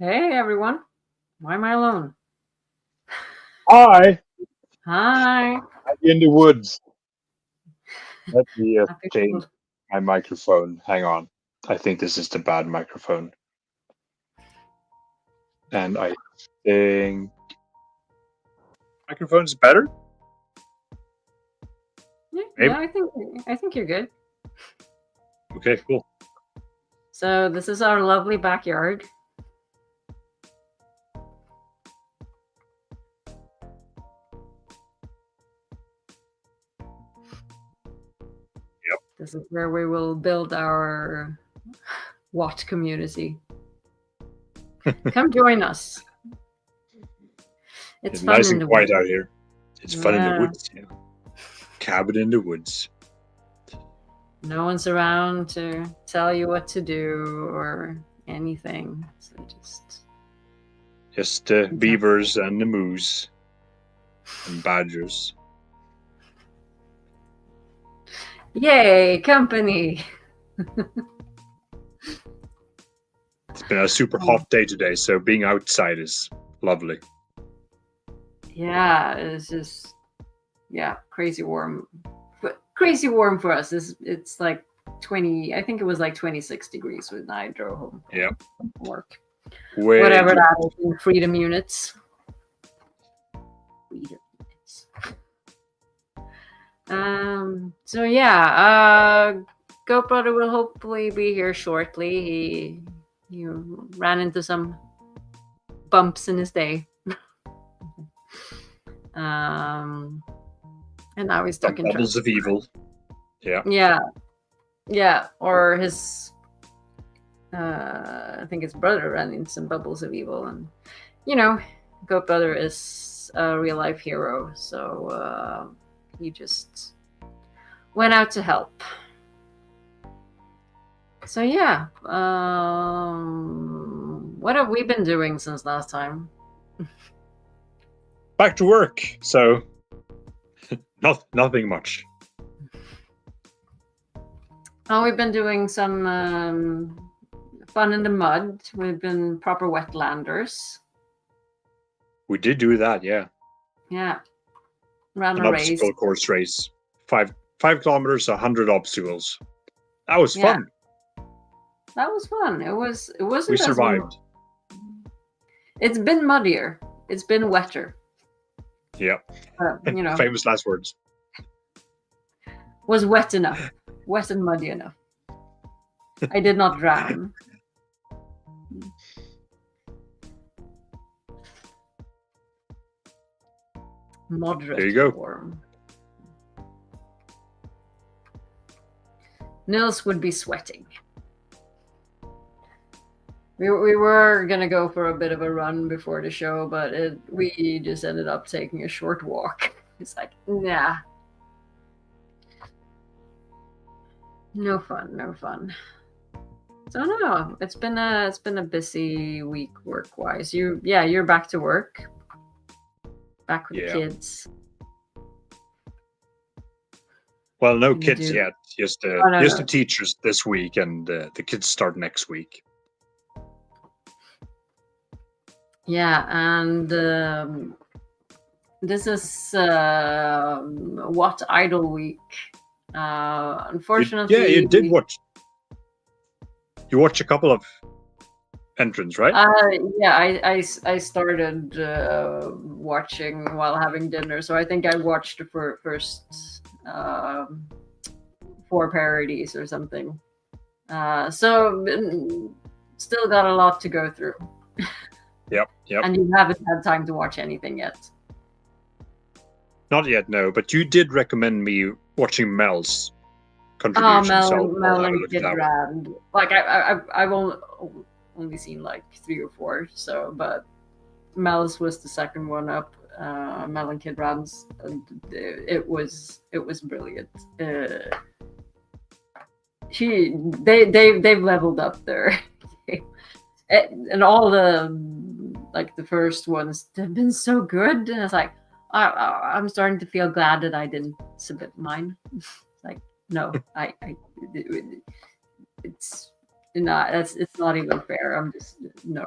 Hey everyone, why am I alone? Hi, Hi. in the woods. Let me Happy change Fool. my microphone. Hang on. I think this is the bad microphone. And I think microphone's better? Yeah, Maybe. yeah, I think you're good. Okay, cool. So this is our lovely backyard. Yep. This is where we will build our WoT community. Come join us. It's fun nice in and the quiet woods. out here. It's fun in the Yeah. woods. Yeah. Cabin in the woods. No one's around to tell you what to do or anything. So Just the beavers and the moose and badgers. Yay, company! It's been a super hot day today, so being outside is lovely. Yeah, it's just crazy warm. But crazy warm for us. It's like 20. I think it was like 26 degrees when I drove home. Yep. From work. Way Whatever good. that is in freedom units. So yeah, Goat Brother will hopefully be here shortly. He ran into some bumps in his day. And now he's stuck in bubbles of evil. Yeah. Yeah. Or his I think his brother ran into some bubbles of evil, and Goat Brother is a real life hero, so he just went out to help. So yeah, what have we been doing since last time? Back to work. So nothing much. Oh, we've been doing some fun in the mud. We've been proper wetlanders. We did do that, yeah. Yeah. Ran An a race. obstacle course race. 5 kilometers, 100 obstacles. That was fun. That was fun. It wasn't. We survived. It's been muddier. It's been wetter. Yeah. Famous last words. Was wet enough. Wet and muddy enough. I did not drown. Moderate there you go. Warm. Nils would be sweating. We were gonna go for a bit of a run before the show, but we just ended up taking a short walk. It's like, nah. No fun. So no, it's been a busy week work-wise. You're back to work. Back with the kids. Well, no kids yet. Just the teachers this week, and the kids start next week. Yeah, and this is WoT Idol Week. Unfortunately, you did watch. You watched a couple of entrants, right? I started watching while having dinner, so I think I watched the first 4 parodies or something. So still got a lot to go through. Yep. And you haven't had time to watch anything yet. Not yet, no. But you did recommend me watching Mel's contribution. Mel and Kid Rand. Like I've only seen like 3 or 4. So, but Mel's was the second one up. Mel and Kid Rand's. It was brilliant. They've leveled up there, and all the first ones have been so good. And it's like I'm starting to feel glad that I didn't submit mine. Like, no, it's not even fair. I'm just no.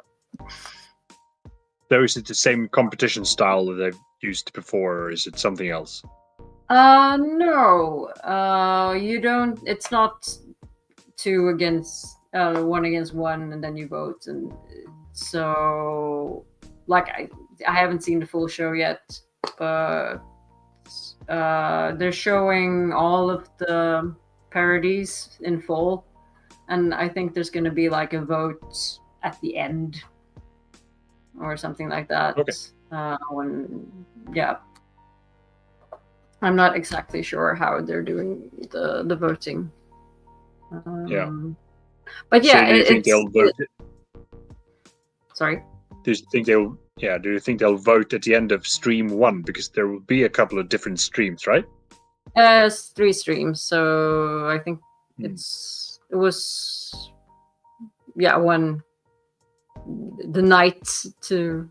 So is it the same competition style that they've used before, or is it something else? No. You don't. It's not one against one, and then you vote, and so like I haven't seen the full show yet, but they're showing all of the parodies in full, and I think there's going to be like a vote at the end or something like that. Okay. I'm not exactly sure how they're doing the voting. But yeah, so do you think they'll vote? Sorry. Do you think they'll vote at the end of stream 1, because there will be a couple of different streams, right? 3 streams, so I think it was one the night to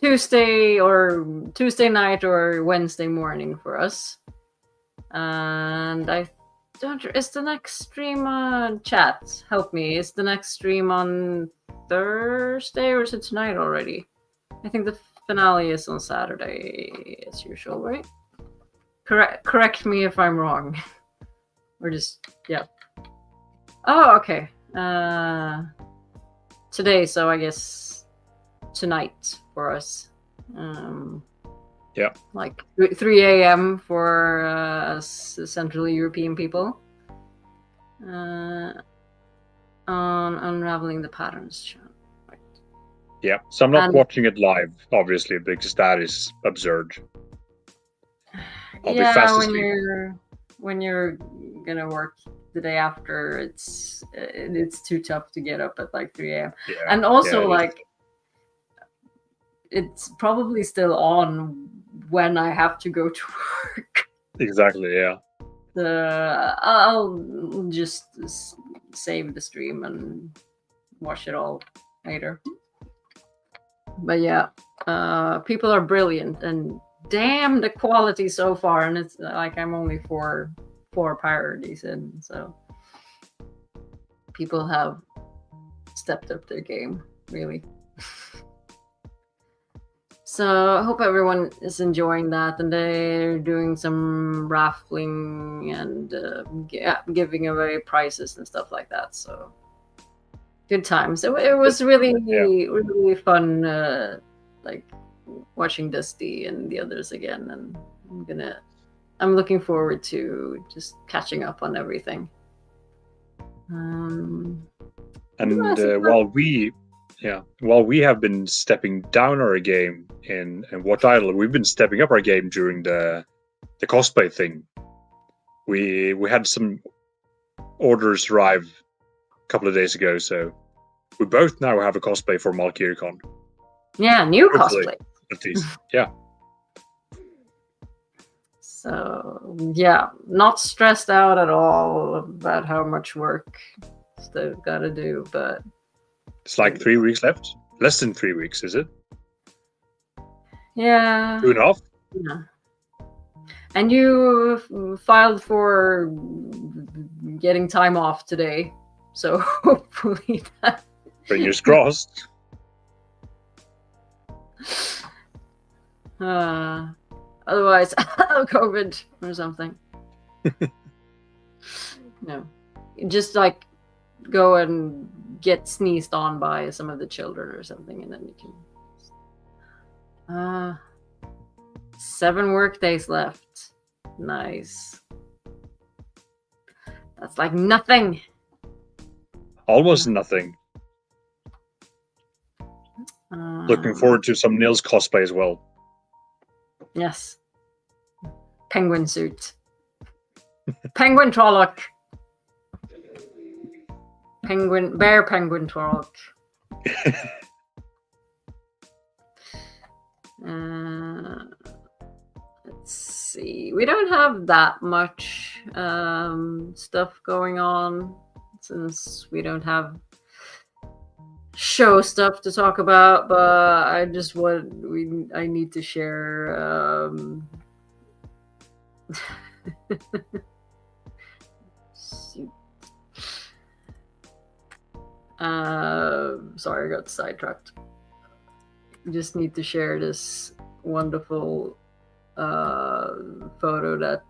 Tuesday night or Wednesday morning for us. And is the next stream on chat? Help me. Is the next stream on Thursday or is it tonight already? I think the finale is on Saturday as usual, right? Correct me if I'm wrong. Or just Oh, okay. Today, so I guess tonight for us. Like 3 a.m. for us Central European people. On Unraveling the Patterns. Right. Yeah, so I'm not watching it live, obviously, because that is absurd. I'll be fast asleep. When you're gonna work the day after, it's too tough to get up at like 3 a.m. Yeah, and also it's probably still on when I have to go to work. Exactly, yeah. I'll just save the stream and watch it all later. But yeah, people are brilliant, and damn the quality so far, and it's like I'm only four parodies in, so people have stepped up their game, really. So I hope everyone is enjoying that, and they're doing some raffling and giving away prizes and stuff like that. So good times. It was really fun, like watching Dusty and the others again, and I'm looking forward to just catching up on everything. While we have been stepping down our game in WoT Idol, we've been stepping up our game during the cosplay thing. We had some orders arrive a couple of days ago, so we both now have a cosplay for Malkirikon. Yeah, new cosplay. At least, yeah. So yeah, not stressed out at all about how much work they've got to do, but it's like 3 weeks left. Less than 3 weeks, is it? Yeah. 2.5? Yeah. And you filed for getting time off today, so hopefully that. Fingers crossed. Otherwise, COVID or something. No, just like go and get sneezed on by some of the children or something, and then you can. 7 work days left. Nice. That's like nothing. Almost nothing. Looking forward to some Nils cosplay as well. Yes. Penguin suit. Penguin Trolloc. Bear penguin Trolloc. Let's see. We don't have that much stuff going on since we don't have show stuff to talk about, but I need to share Sorry, I got sidetracked. Just need to share this wonderful photo that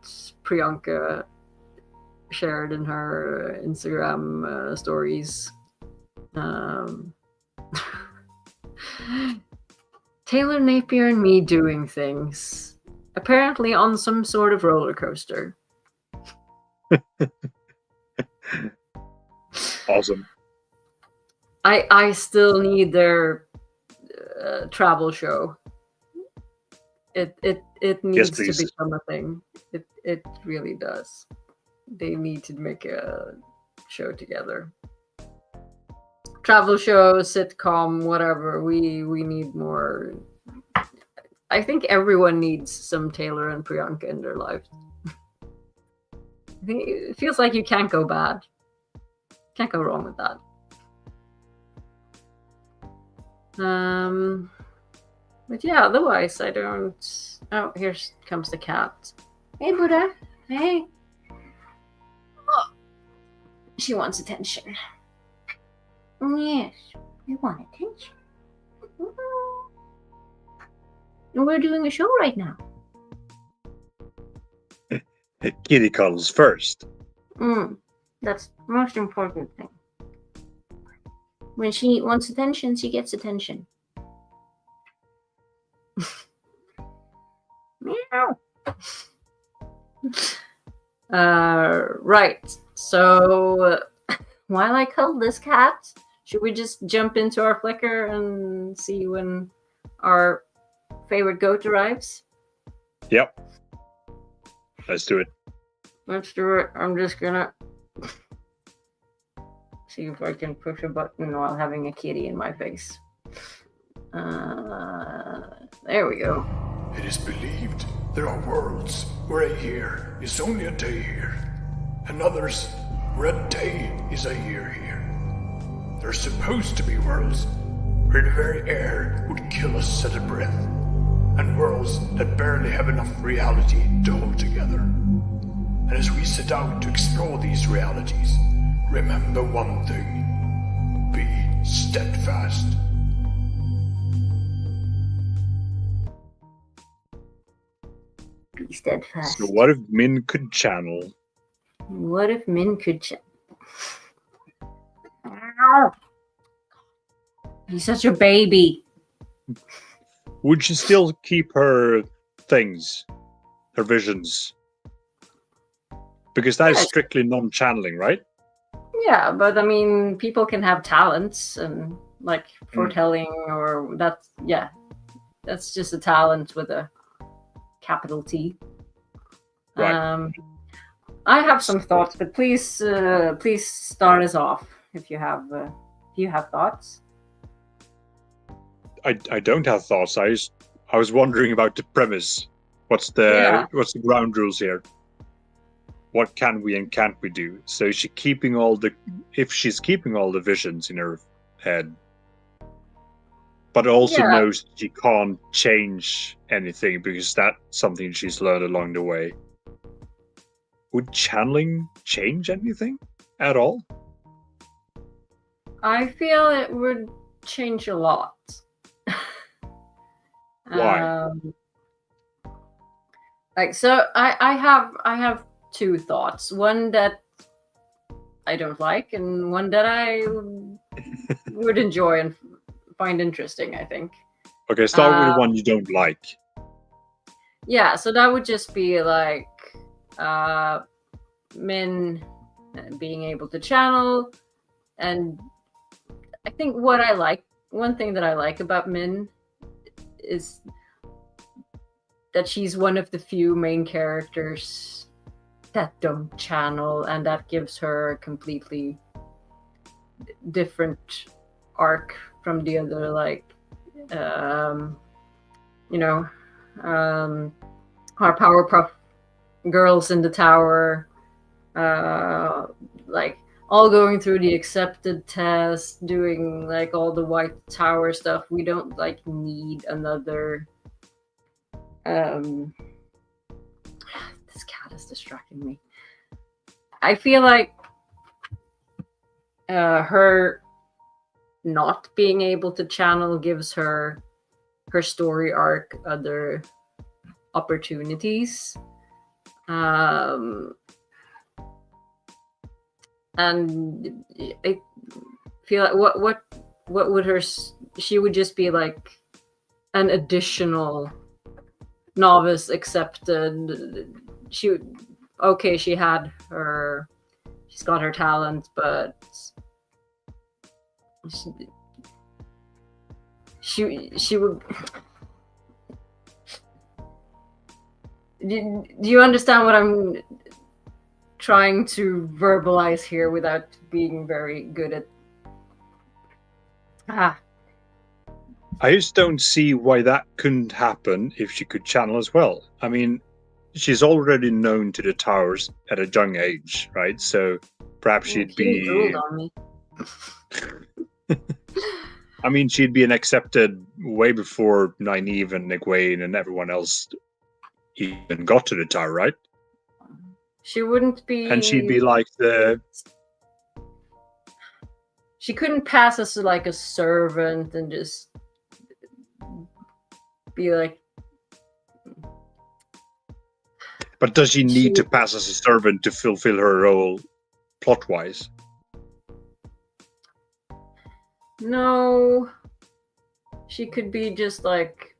Priyanka shared in her Instagram stories. Taylor Napier and me doing things, apparently on some sort of roller coaster. Awesome. I still need their travel show. It needs to become a thing. It really does. They need to make a show together. Travel show, sitcom, whatever. We need more. I think everyone needs some Taylor and Priyanka in their lives. It feels like you can't go bad. Can't go wrong with that. But yeah, otherwise I don't. Oh, here comes the cat. Hey, Buddha. Hey. Oh. She wants attention. Yes, we want attention. And we're doing a show right now. Kitty cuddles first. That's the most important thing. When she wants attention, she gets attention. Meow. Right. So while I cuddle this cat, should we just jump into our Flickr and see when our favorite goat arrives? Yep. Let's do it. Let's do it. I'm just gonna see if I can push a button while having a kitty in my face. There we go. It is believed there are worlds where a year is only a day here, and others where a day is a year here. There's supposed to be worlds where the very air would kill us at a breath, and worlds that barely have enough reality to hold together. And as we set out to explore these realities, remember one thing: be steadfast. Be steadfast. So what if Min could channel? What if Min could channel? He's such a baby. Would she still keep her things, her visions? Because that is strictly non-channeling, right? Yeah, but I mean, people can have talents and like foretelling, or that's just a talent with a capital T. Right. I have some thoughts, but please start us off if you have thoughts. I don't have thoughts. I was wondering about the premise. What's the ground rules here? What can we and can't we do? So is she keeping if she's keeping all the visions in her head, but also knows she can't change anything because that's something she's learned along the way. Would channeling change anything at all? I feel it would change a lot. Why? I have two thoughts. One that I don't like, and one that I would enjoy and find interesting, I think. Okay, start with the one you don't like. Yeah, so that would just be like Min being able to channel, and I think one thing that I like about Min is that she's one of the few main characters that don't channel, and that gives her a completely different arc from the other, like our Powerpuff Girls in the tower, like all going through the accepted test, doing like all the White Tower stuff. We don't like need another. This cat is distracting me. I feel like her not being able to channel gives her story arc other opportunities. And I feel like what would her, she would just be like an additional novice accepted. She's got her talent, but she would. Do you understand what I'm trying to verbalize here without being very good at? I just don't see why that couldn't happen if she could channel as well. I mean, she's already known to the towers at a young age, right? So perhaps she'd be. Drooled on me. I mean, she'd be an accepted way before Nynaeve and Egwene and everyone else even got to the tower, right? She wouldn't be. And she'd be like the. She couldn't pass as like a servant and just be like. But does she need to pass as a servant to fulfill her role plot-wise? No. She could be just like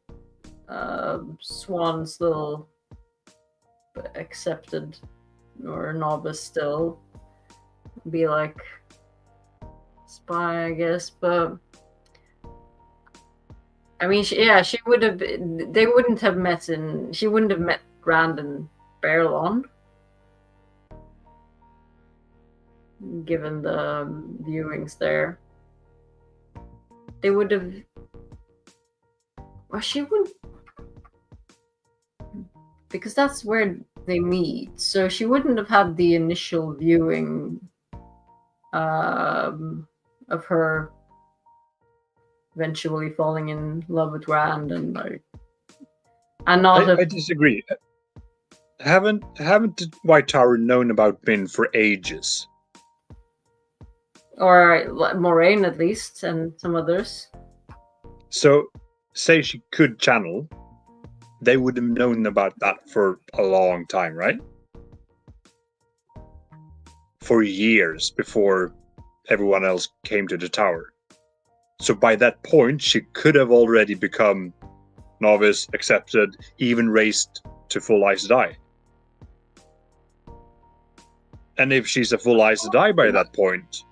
Swan's little accepted or novice still. Be like spy, I guess, but I mean, she would have. They wouldn't have met she wouldn't have met Rand and Baerlon, given the viewings there. They would have. Well, she wouldn't, because that's where they meet. So she wouldn't have had the initial viewing of her eventually falling in love with Rand and I disagree. Haven't the White Tower known about Min for ages? Or Moraine at least, and some others. So, say she could channel, they would have known about that for a long time, right? For years before everyone else came to the tower. So by that point, she could have already become novice, accepted, even raised to full Aes Sedai. And if she's a full Aes Sedai by that point,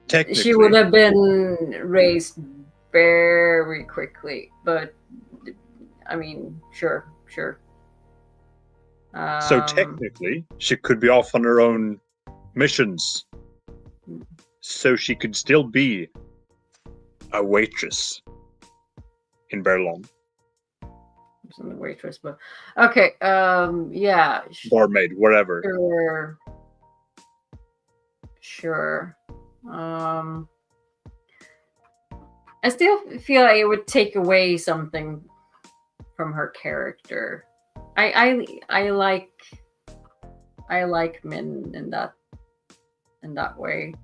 technically... She would have been raised very quickly, but I mean, sure. So technically, she could be off on her own missions. So she could still be a waitress in Baerlon. Some waitress, but okay, yeah. Barmaid, whatever. Sure. I still feel like it would take away something from her character. I like Min in that way.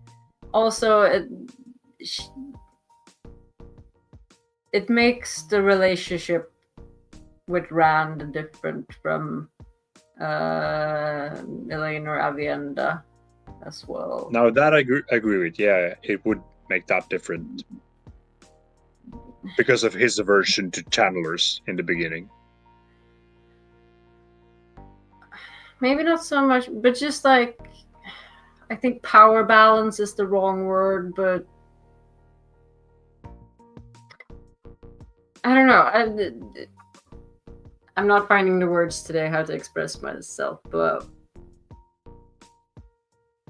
Also, it makes the relationship with Rand different from Elaine or Avienda as well. Now that I agree with. Yeah, it would make that different because of his aversion to channelers in the beginning. Maybe not so much, but just like, I think power balance is the wrong word, but I don't know. I'm not finding the words today how to express myself, but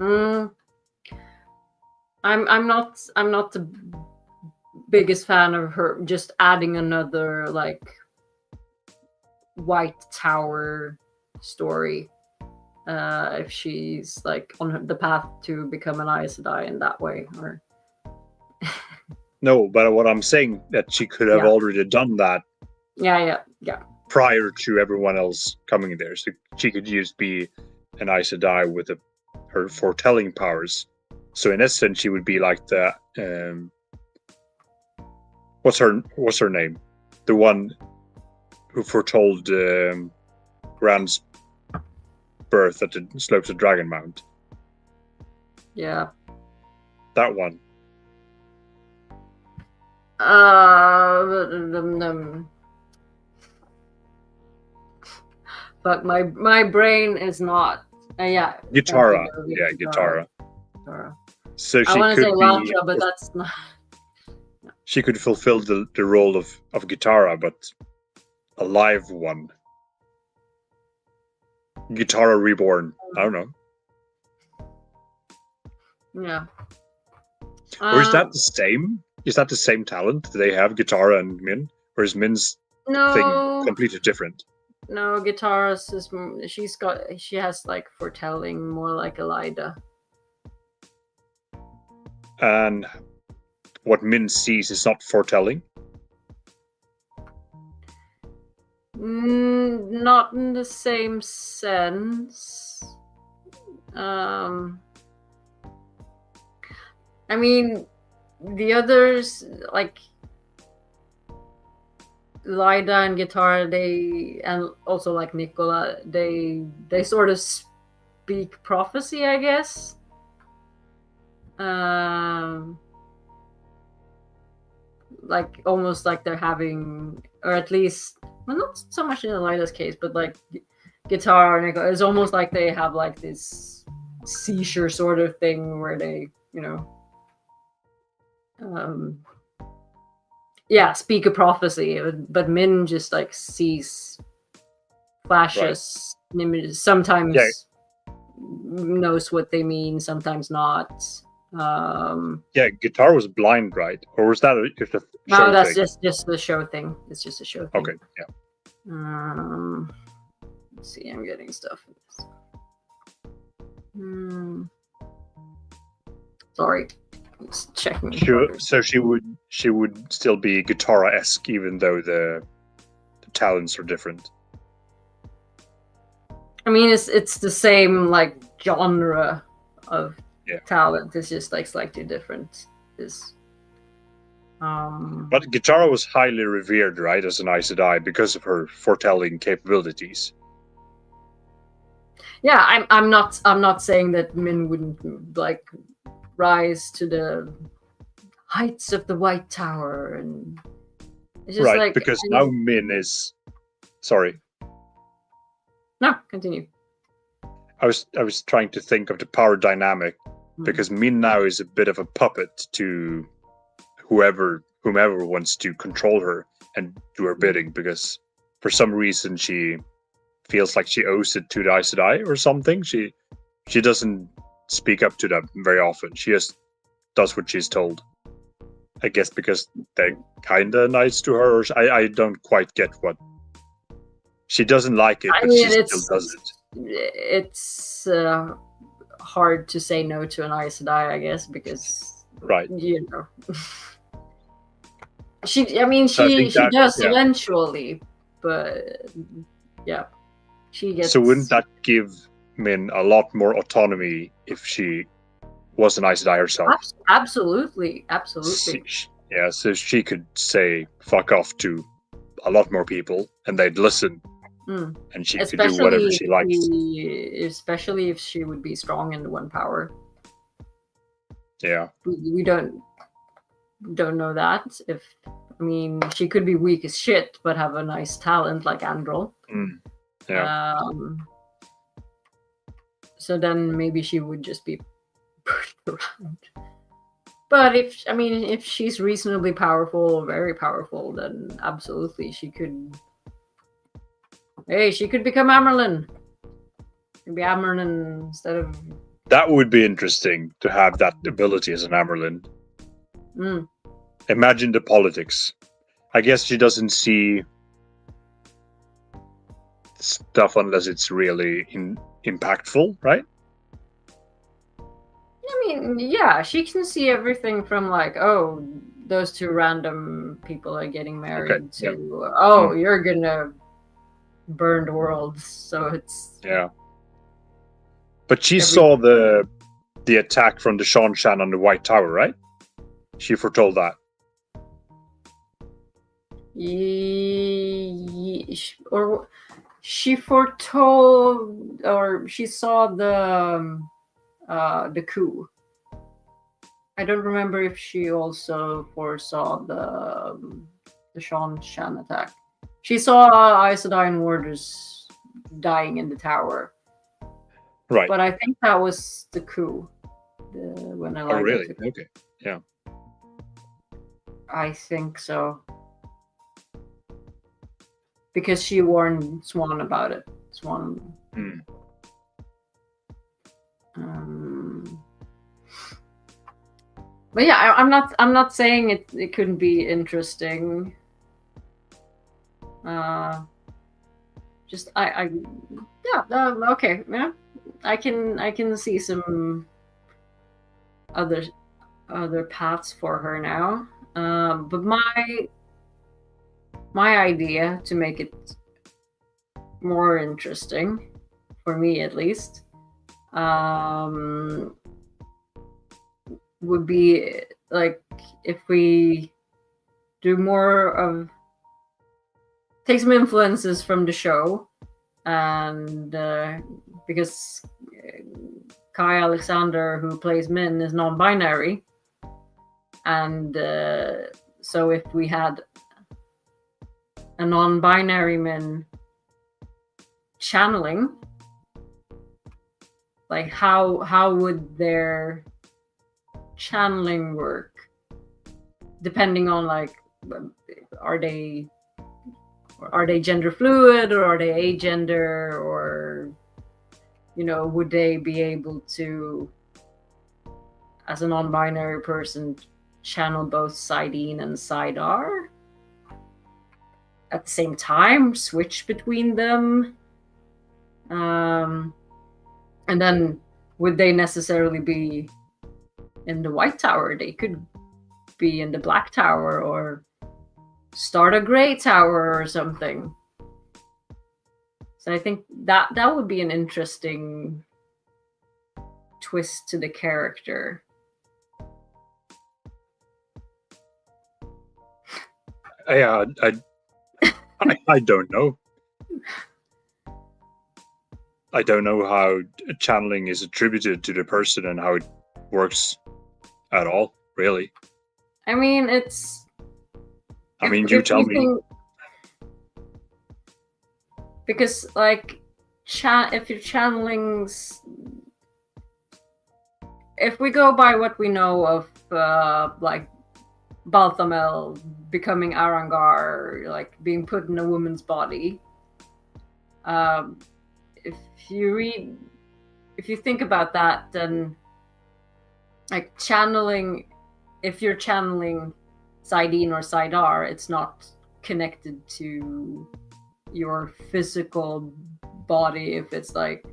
I'm not the biggest fan of her just adding another like White Tower story. If she's like on the path to become an Aes Sedai in that way, or no, but what I'm saying that she could have already done that. Yeah. Prior to everyone else coming there, so she could just be an Aes Sedai with her foretelling powers. So in essence, she would be like the What's her name? The one who foretold Grand's birth at the slopes of Dragonmount. Yeah. That one. But my brain is not. Yeah. Gitara. Yeah, Gitara. So I she want to say could Elantra, but that's not. She could fulfill the role of Gitara, but a live one. Gitara Reborn. I don't know. Yeah. Or is that the same? Is that the same talent? Do they have Gitara and Min? Or is Min's thing completely different? No, Gitaris is. She has like foretelling, more like Elida. And what Min sees is not foretelling? Not in the same sense. I mean, the others, like Lida and Guitar, and also like Nicola, they sort of speak prophecy, I guess. Like almost like they're having, or at least, well, not so much in Elida's case, but like Guitar and Nicola, it's almost like they have like this seizure sort of thing where they, speak a prophecy, but Min just like sees flashes, images, sometimes knows what they mean, sometimes not. Guitar was blind, right? Or was that just a show no, that's thing? just the show thing. It's just a show thing. Okay, yeah. Let's see, I'm getting stuff. Sorry, just checking. Sure. So she would still be Guitar-esque, even though the talents are different. I mean, it's the same like genre of talent. It's just like slightly different. But Gitara was highly revered, right, as an Aes Sedai because of her foretelling capabilities. Yeah, I'm not saying that Min wouldn't like rise to the heights of the White Tower, and it's just like because now Min is. Sorry. No, continue. I was trying to think of the power dynamic because Min now is a bit of a puppet to whomever wants to control her and do her bidding, because for some reason she feels like she owes it to the Aes Sedai or something. She doesn't speak up to them very often. She just does what she's told. I guess because they're kinda nice to her, or I don't quite get what. She doesn't like it, but she still does it. It's hard to say no to an Aes Sedai, I guess, because she does eventually, but she gets. So wouldn't that give Min a lot more autonomy if she was an Aes Sedai herself? Absolutely. So she could say "fuck off" to a lot more people, and they'd listen. And she could do whatever she likes. Especially if she would be strong in the one power. Yeah. We don't know that. She could be weak as shit, but have a nice talent like Androl. Yeah. So then maybe she would just be pushed around. But if she's reasonably powerful or very powerful, then absolutely she could. Hey, she could become Amerlin. Maybe Amerlin instead of. That would be interesting to have that ability as an Amerlin. Imagine the politics. I guess she doesn't see stuff unless it's really impactful, right? She can see everything from like, oh, those two random people are getting married to, you're gonna burn the world. So it's But she saw the attack from the Shan on the White Tower, right? She foretold that. Or she foretold, or she saw the coup. I don't remember if she also foresaw the Sean Shan attack. She saw Isodyne warders dying in the tower. Right. But I think that was the coup. When I Oh, really? Okay. Yeah. I think so. Because she warned Swan about it. Swan. But yeah, I'm not saying it couldn't be interesting. Just okay, yeah. I can see some other paths for her now. But my idea to make it more interesting, for me at least, would be like if we do more of take some influences from the show, and because Kai Alexander, who plays Min, is non-binary, and so if we had a non-binary Min channeling, like how would their channeling work, depending on like, are they gender fluid, or are they agender, or would they be able to, as a non-binary person, channel both Sidene and Sidar at the same time, switch between them, and then would they necessarily be in the White Tower? They could be in the Black Tower, or start a Grey Tower or something. So I think that would be an interesting twist to the character. Yeah, I don't know. I don't know how channeling is attributed to the person and how it works at all, really. I mean, you tell me. Because, like, if you're channeling... If we go by what we know of, like, Balthamel becoming Arangar, like, being put in a woman's body, if you think about that, then, like, channeling... If you're channeling Sidene or Sidar, it's not connected to your physical body. If it's like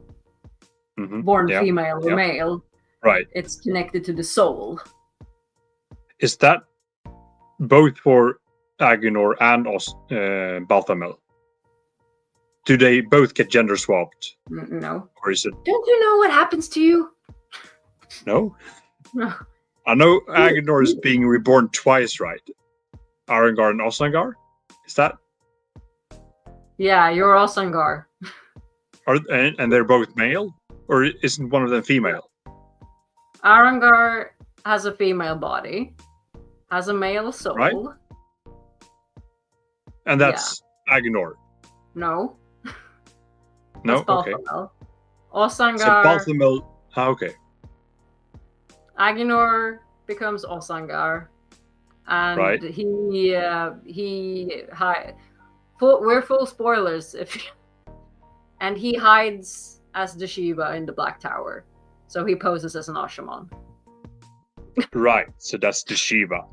born female or male, right? It's connected to the soul. Is that both for Aginor and Balthamel? Do they both get gender swapped? No. Or is it? Don't you know what happens to you? No. No. I know Aginor is being reborn twice, right? Arangar and Osangar? Is that? Yeah, you're Osangar. And they're both male? Or isn't one of them female? Arangar has a female body, has a male soul. Right? And that's Aginor? No. No? Okay. Osangar. So Balthamel... okay. Aginor becomes Osangar, and right. we're full spoilers and he hides as the Shiva in the Black Tower, so he poses as an Ashaman. Right, so that's the Shiva,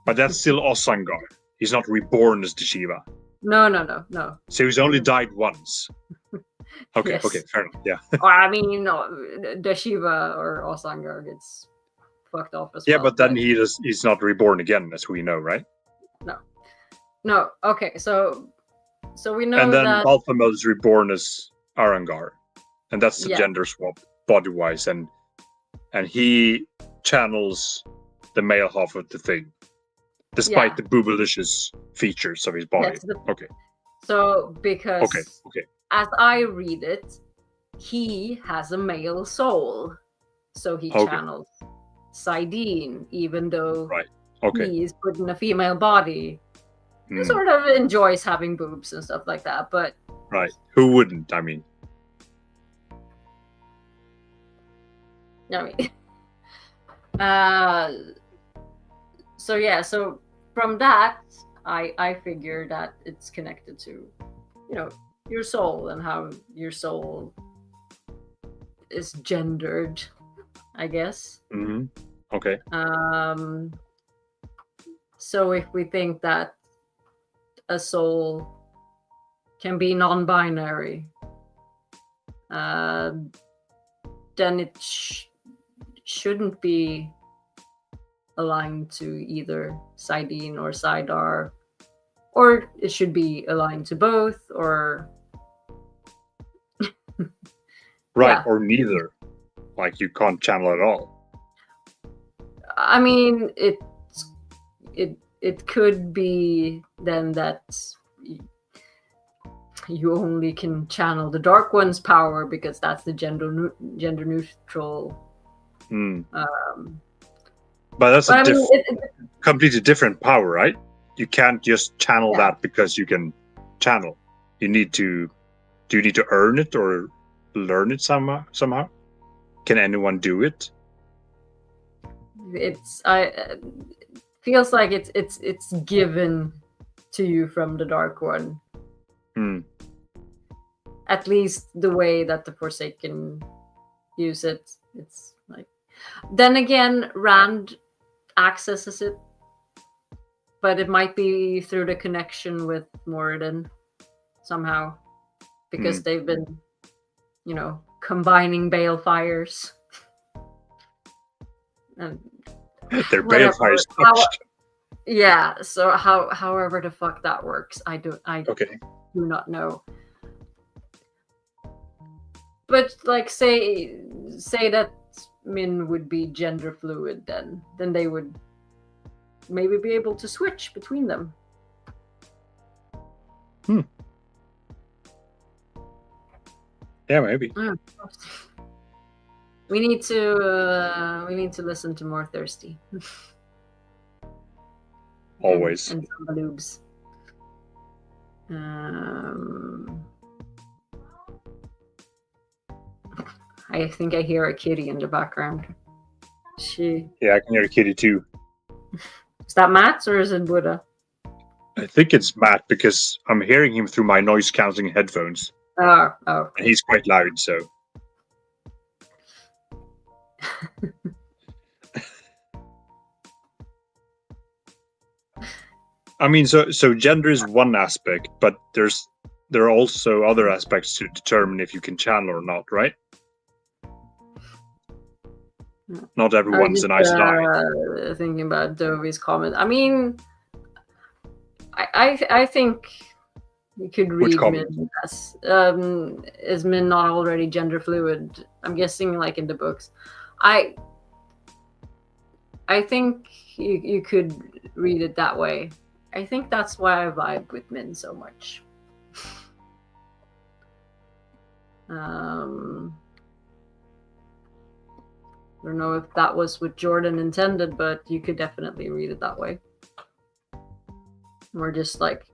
but that's still Osangar. He's not reborn as the Shiva. No. So he's only died once. Okay, yes. Okay, fair enough. Yeah. Or I mean, the Shiva or Osangar gets fucked off as well. Yeah, but then he's not reborn again, as we know, right? No. Okay, so we know that. And then Balthamel is reborn as Arangar, and that's the gender swap body-wise, and he channels the male half of the thing. despite the boobylicious features of his body. Yes, Okay. So because Okay. as I read it, he has a male soul, so he channels Sidene, even though Right. Okay. he is put in a female body. He sort of enjoys having boobs and stuff like that, but right. Who wouldn't? I mean, so from that, I figure that it's connected to, your soul and how your soul is gendered, I guess. Okay. So if we think that a soul can be non-binary, then it shouldn't be aligned to either Sidene or Sidar, or it should be aligned to both, or right, or neither. Like you can't channel at all. I mean, it could be then that you only can channel the Dark One's power because that's the gender neutral. But that's completely different power, right? You can't just channel that because you can channel. You need to. Do you need to earn it or learn it somehow? Can anyone do it? Feels like it's given to you from the Dark One. At least the way that the Forsaken use it, it's like. Then again, Rand accesses it, but it might be through the connection with Moradin somehow, because they've been, combining balefires. And their balefires. Yeah. So however the fuck that works, I do not know. But like say that Min would be gender fluid, then they would maybe be able to switch between them. Yeah, maybe. We need to listen to More Thirsty. Always. And Lubes. I think I hear a kitty in the background. Yeah, I can hear a kitty too. Is that Matt's or is it Buddha? I think it's Matt because I'm hearing him through my noise cancelling headphones. Oh. And he's quite loud, so. I mean, so gender is one aspect, but there are also other aspects to determine if you can channel or not, right? Not everyone's an nice guy. Thinking about Dovey's comment. I mean, I think you could read Min as is Min not already gender fluid? I'm guessing, like in the books. I think you could read it that way. I think that's why I vibe with Min so much. I don't know if that was what Jordan intended, but you could definitely read it that way. We're just like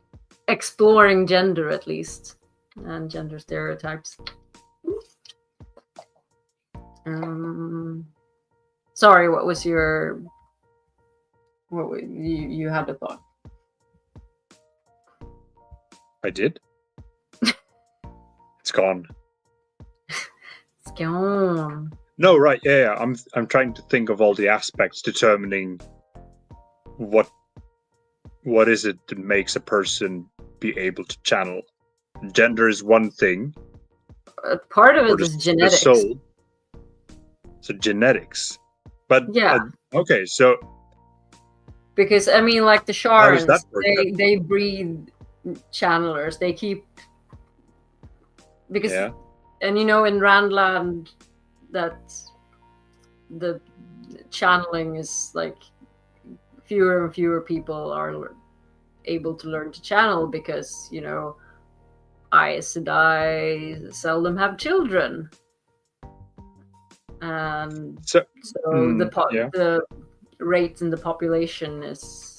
exploring gender, at least, and gender stereotypes. Sorry, what was your? You had a thought? I did. It's gone. It's gone. No, right, yeah. I'm trying to think of all the aspects determining what is it that makes a person be able to channel. Gender is one thing. Part of it is genetics. The soul. So genetics, but yeah. Okay, so because I mean, like the Sharans, they breed channelers. They keep because and in Randland that the channeling is like fewer and fewer people are able to learn to channel because, you know, Aes Sedai seldom have children. And So, the rate in the population has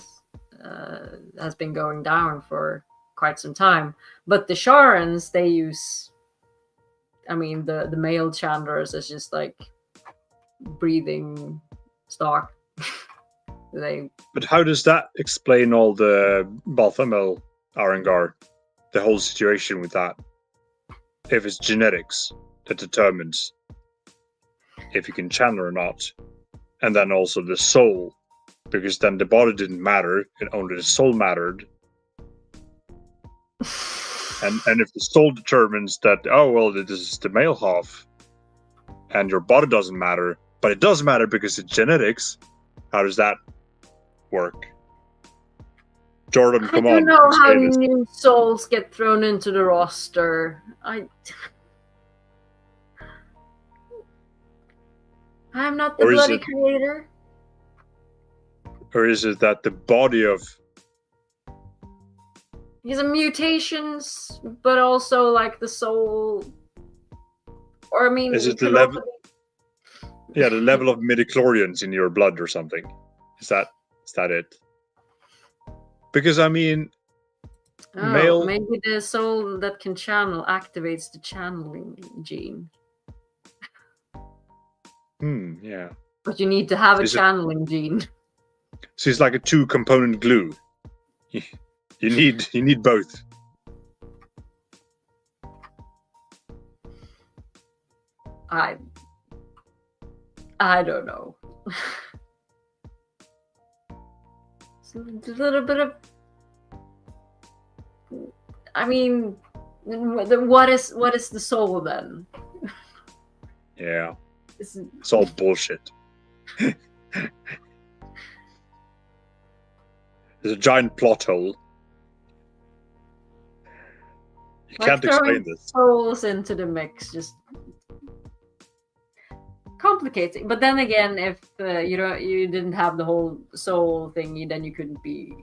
been going down for quite some time. But the Sharans, they use, I mean, the male channelers is just like breathing stock. But how does that explain all the Balthamel Arangar? The whole situation with that? If it's genetics that determines if you can channel or not. And then also the soul. Because then the body didn't matter, and only the soul mattered. And if the soul determines that, oh, well, this is the male half, and your body doesn't matter, but it does matter because it's genetics, how does that work? Jordan, come on. I don't know how new souls get thrown into the roster. I'm not the bloody creator. Or is it that the body of... These are mutations, but also like the soul... Or I mean... Is it the level... Yeah, the level of midichlorians in your blood or something. Is that it? Because, I mean... male... Maybe the soul that can channel activates the channeling gene. Yeah. But you need to have a channeling gene. So it's like a 2-component glue. You need both. I don't know. It's a little bit of... I mean, what is the soul then? Yeah. It's all bullshit. There's a giant plot hole. You can't explain this. Souls into the mix, just complicated. But then again, if you didn't have the whole soul thingy, then you couldn't be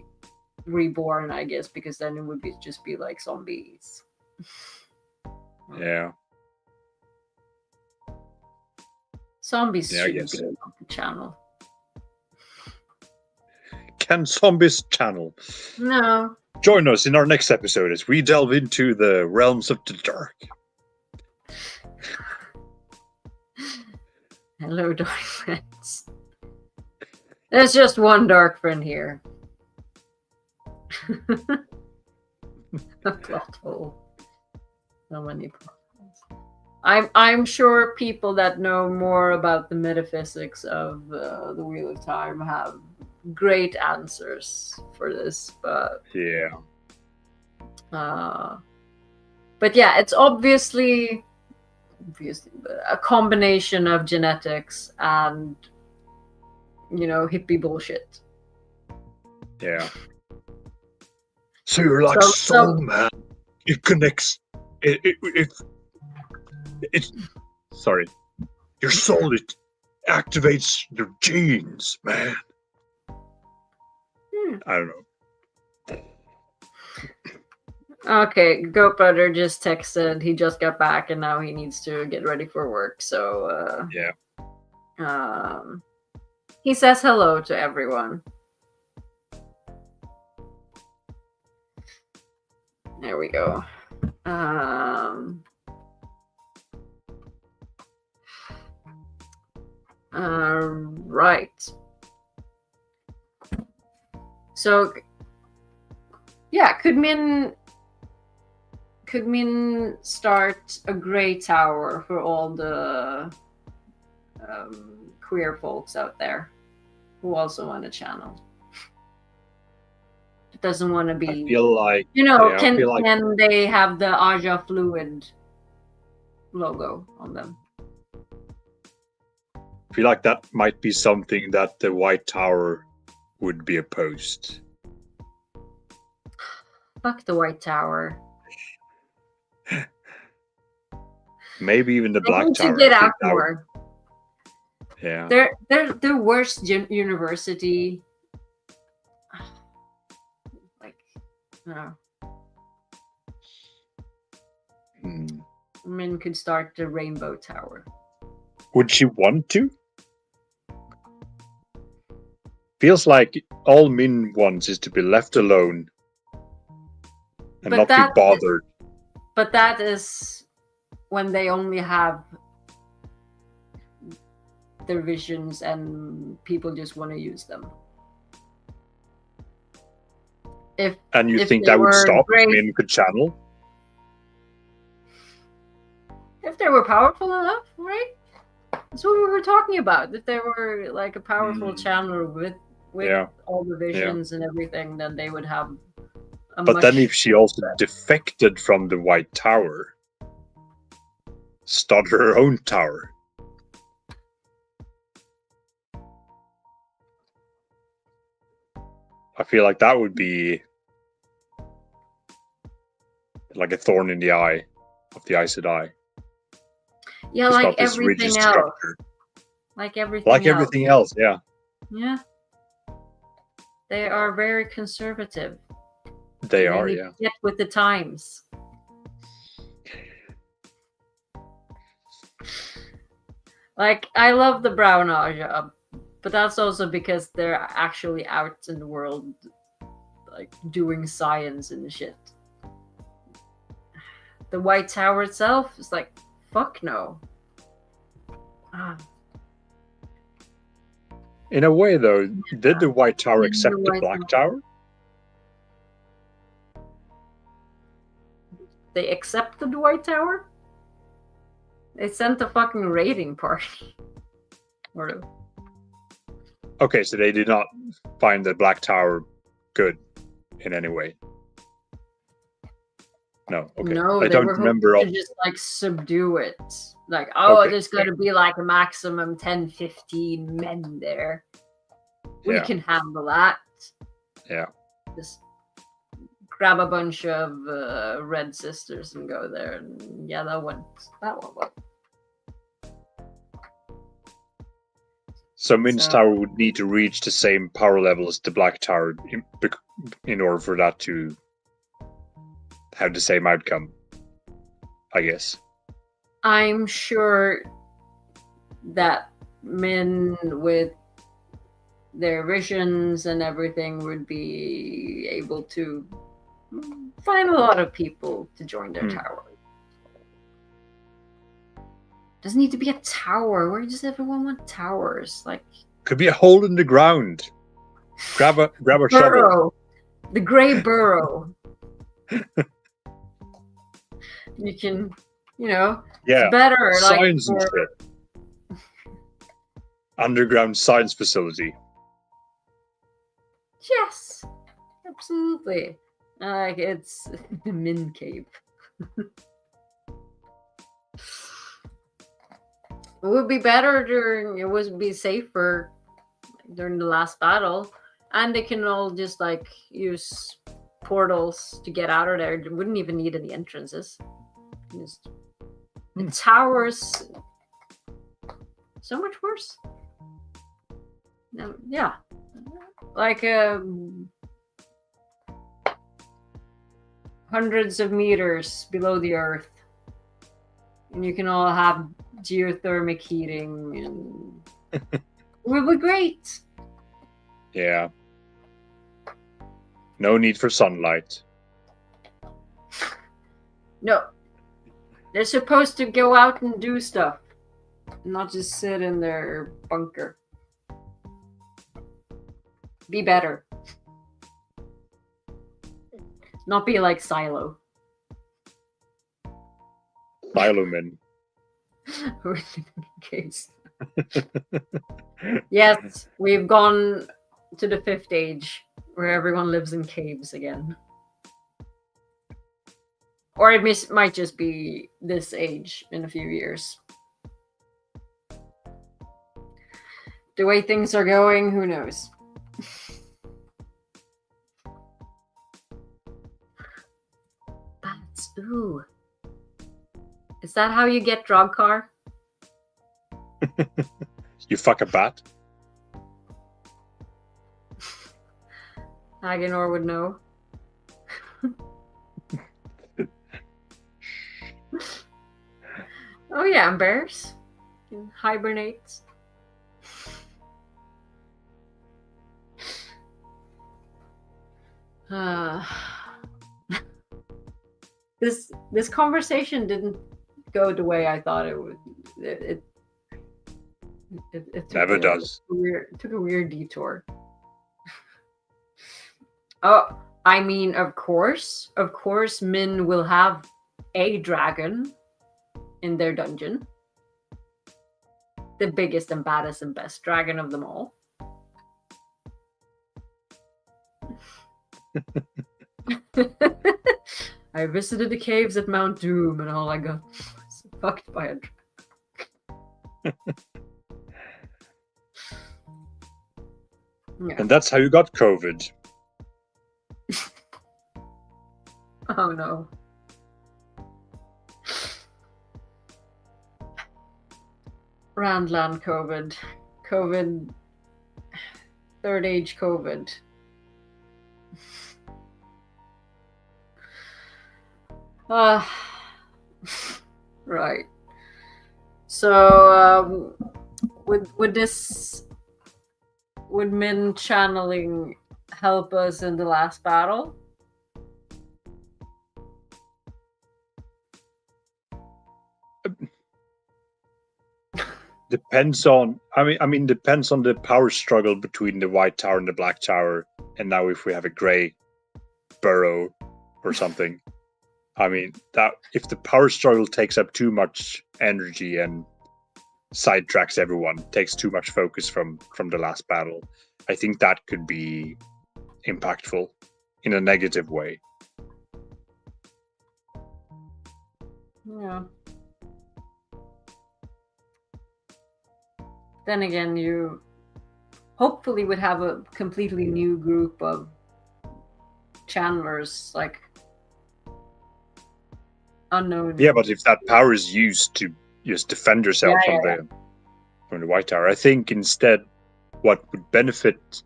reborn, I guess, because then it would just be like zombies. Yeah. Zombies should be on the channel. Can zombies channel? No. Join us in our next episode as we delve into the realms of the dark. Hello, dark friends. There's just one dark friend here. A plot hole. So many plot holes. I'm sure people that know more about the metaphysics of the Wheel of Time have great answers for this, but yeah. But yeah, it's obviously a combination of genetics and hippie bullshit. Yeah. So you're like soul man. It connects. It's sorry. Your soul, it activates your genes, man. I don't know. Okay, Goat Brother just texted. He just got back and now he needs to get ready for work. So yeah. He says hello to everyone. There we go. Right. So, yeah, could Min start a grey tower for all the queer folks out there who also want a channel? It doesn't want to be. I feel like can they have the Aja Fluid logo on them? I feel like that might be something that the White Tower would be opposed. Fuck the White Tower. Maybe even the Black Tower. To get out more. Yeah. They're the worst university No. Hmm. Min could start the Rainbow Tower. Would she want to? Feels like all Min wants is to be left alone and not be bothered. But that is when they only have their visions and people just want to use them. And you think that would stop if Min could channel? If they were powerful enough, right? That's what we were talking about. If they were like a powerful channeler with all the visions and everything, then they would have a But then if she also defected from the White Tower, started her own tower. I feel like that would be like a thorn in the eye of the Aes Sedai. Yeah, like everything else. Like everything else, yeah. Yeah. They are very conservative. They are, yeah. Get with the times. Like, I love the Brown Aja, but that's also because they're actually out in the world, like, doing science and shit. The White Tower itself is like, fuck no. In a way, though, did the White Tower accept the Black Tower? They accepted the White Tower? They sent a fucking raiding party. Okay, so they did not find the Black Tower good in any way. No, okay. No, I don't remember to just like subdue it. Like, oh, there's going to be like a maximum 10, 15 men there. We can handle that. Yeah. Just grab a bunch of Red Sisters and go there. And yeah, that one went. So Min's Tower would need to reach the same power level as the Black Tower in order for that to have the same outcome, I guess. I'm sure that men with their visions and everything would be able to find a lot of people to join their tower. Doesn't need to be a tower. Where does everyone want towers? Like, could be a hole in the ground. Grab a shovel. The gray burrow. You can, it's better. Science and shit. Underground science facility. Yes, absolutely. Like, it's the Min Cave. It would be better it would be safer during the last battle. And they can all just like use portals to get out of there. They wouldn't even need any entrances. The towers, so much worse. Yeah. Like hundreds of meters below the earth. And you can all have geothermic heating, and it would be great. Yeah. No need for sunlight. No. They're supposed to go out and do stuff, not just sit in their bunker. Be better. Not be like Silo. Silomen. Caves. Yes, we've gone to the 5th age where everyone lives in caves again. Or it might just be this age in a few years. The way things are going, who knows? Bats, ooh. Is that how you get Drogcar? You fuck a bat? Agenor would know. Oh yeah, and bears can hibernate. This conversation didn't go the way I thought it would. It took Never does. took a weird detour. Oh, I mean, of course, Min will have a dragon in their dungeon. The biggest and baddest and best dragon of them all. I visited the caves at Mount Doom and all I got was fucked by a dragon. Yeah. And that's how you got COVID. Oh no. Randland COVID. Third age COVID. Right. So would Min channeling help us in the last battle? Depends on. I mean, depends on the power struggle between the White Tower and the Black Tower, and now if we have a Grey burrow or something. I mean, that if the power struggle takes up too much energy and sidetracks everyone, takes too much focus from the last battle, I think that could be impactful in a negative way. Yeah. Then again, you hopefully would have a completely new group of channelers, like unknown. Yeah, but if that power is used to just defend yourself from the White Tower, I think instead what would benefit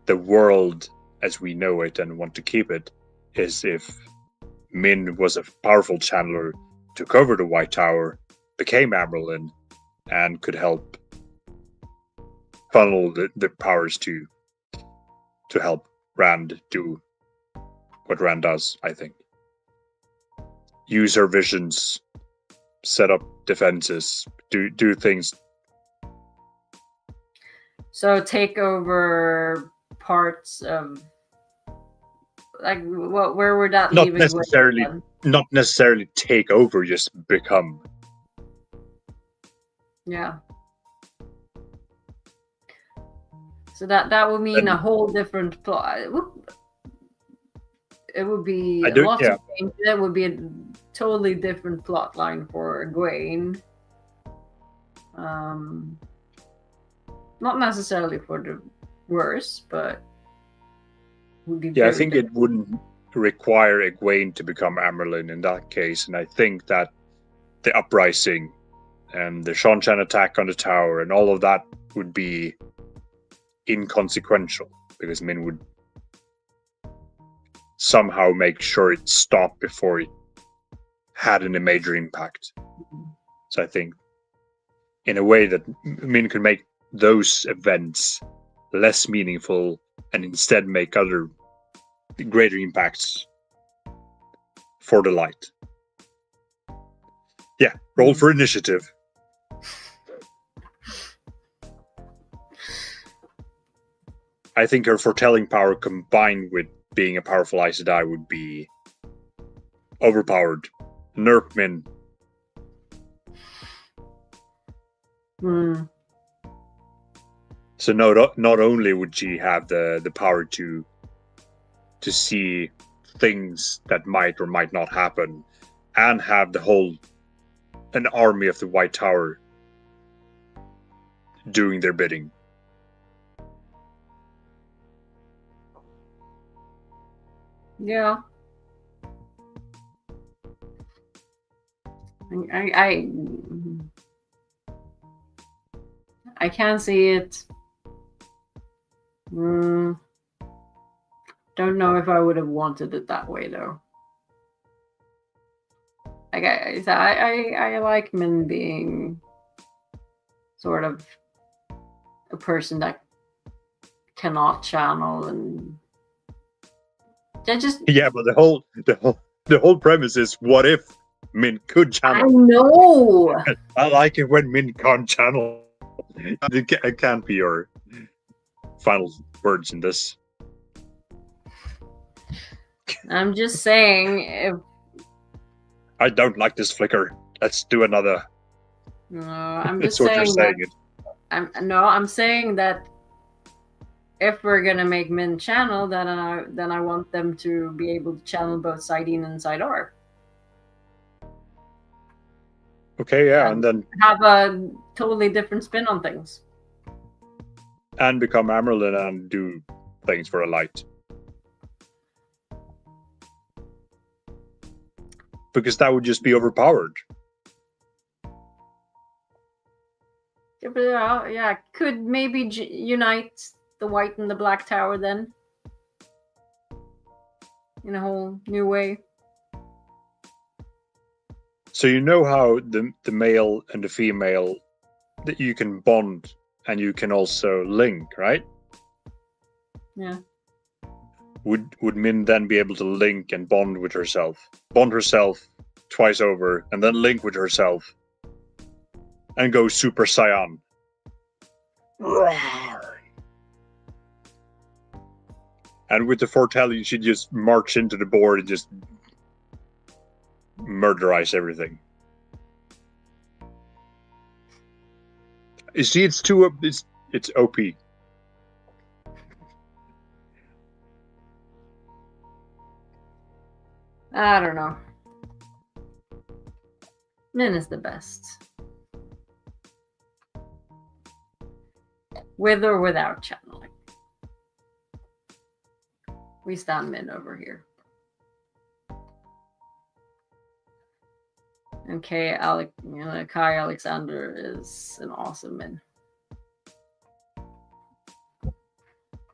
the world as we know it and want to keep it is if Min was a powerful channeler, took over the White Tower, became Amerlin, and could help funnel the powers to help Rand do what Rand does, I think. Use her visions, set up defenses, do things. So take over parts of, like, where would that leave? Not necessarily take over, just become. Yeah. So that would mean a whole different plot. It would be lots of change. That would be a totally different plot line for Egwene. Not necessarily for the worse, but would be I think it wouldn't require Egwene to become Amerlin in that case, and I think that the uprising and the Shan-Chan attack on the tower and all of that would be inconsequential because Min would somehow make sure it stopped before it had any major impact. So I think in a way that Min could make those events less meaningful and instead make other greater impacts for the light. Yeah, roll for initiative. I think her foretelling power combined with being a powerful Aes Sedai would be overpowered. Nerf Min. So not only would she have the power to see things that might or might not happen, and have an army of the White Tower doing their bidding. Yeah. I can't see it. Don't know if I would have wanted it that way though. Like I like Min being sort of a person that cannot channel, and that just Yeah, but the whole premise is, what if Min could I channel? know. I like it when Min can't channel. It can't be your final words in this. I'm just saying, if I don't like this flicker. Let's do another. no, I'm That's just what you're saying saying. I'm saying that if we're gonna make Min channel, then I want them to be able to channel both side in and side R. Okay, yeah, and then have a totally different spin on things. and become Amerlin and do things for a light. Because that would just be overpowered. Yeah, but yeah, could maybe unite the white and the black tower then in a whole new way. So you know how the male and the female, that you can bond and you can also link, right? Yeah. Would Min then be able to link and bond with herself? Bond herself twice over and then link with herself and go Super Saiyan. Roar. And with the foretelling, she'd just march into the board and just murderize everything. You see, it's too it's OP. I don't know. Min is the best. With or without channeling. We stand Min over here. And Kai Alexander is an awesome Min.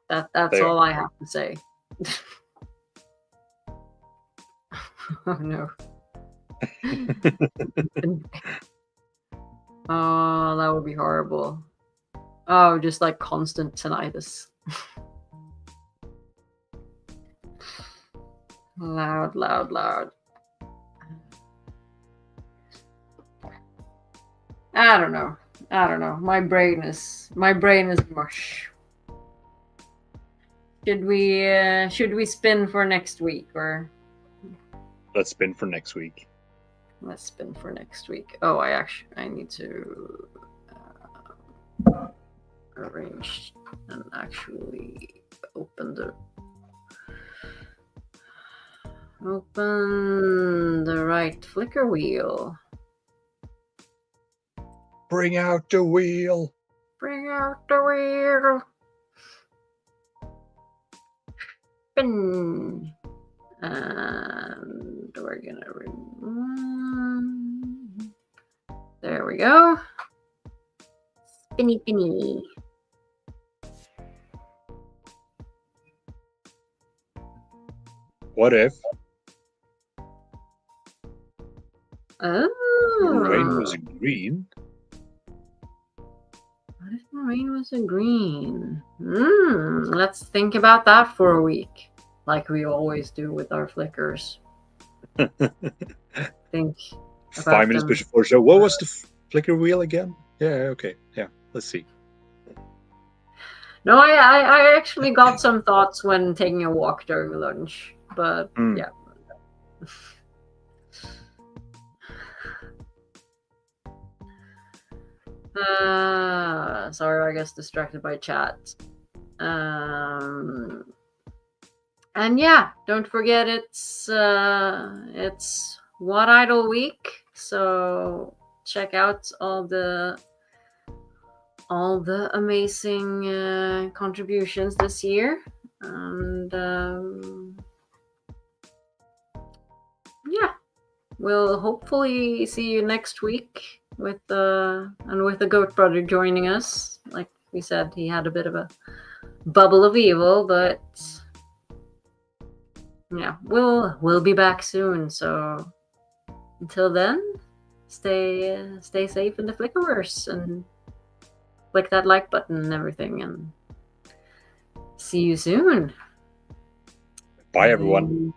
That's all I have to say. Oh no. Oh, that would be horrible. Oh, just like constant tinnitus. Loud, loud, loud. I don't know. My brain is mush. Should we spin for next week, or Let's spin for next week. Let's spin for next week. Oh, I need to arrange and actually open the right flicker wheel. Bring out the wheel. Bring out the wheel. Spin. And we're gonna there we go. Spinny spinny. What if Oh, Moraine was in green? What if Moraine was in green? Let's think about that for a week, like we always do with our flickers. Think 5 minutes before the show. What was the flicker wheel again? Yeah, okay. Yeah, let's see. No, I actually got some thoughts when taking a walk during lunch, but yeah. Sorry, I guess distracted by chat. And yeah, don't forget it's WoT Idol week, so check out all the amazing contributions this year, and yeah, we'll hopefully see you next week with the Goat Brother joining us. Like we said, he had a bit of a bubble of evil, but yeah, we'll be back soon. So until then, stay safe in the Flickerverse and click that like button and everything. And see you soon. Bye, everyone.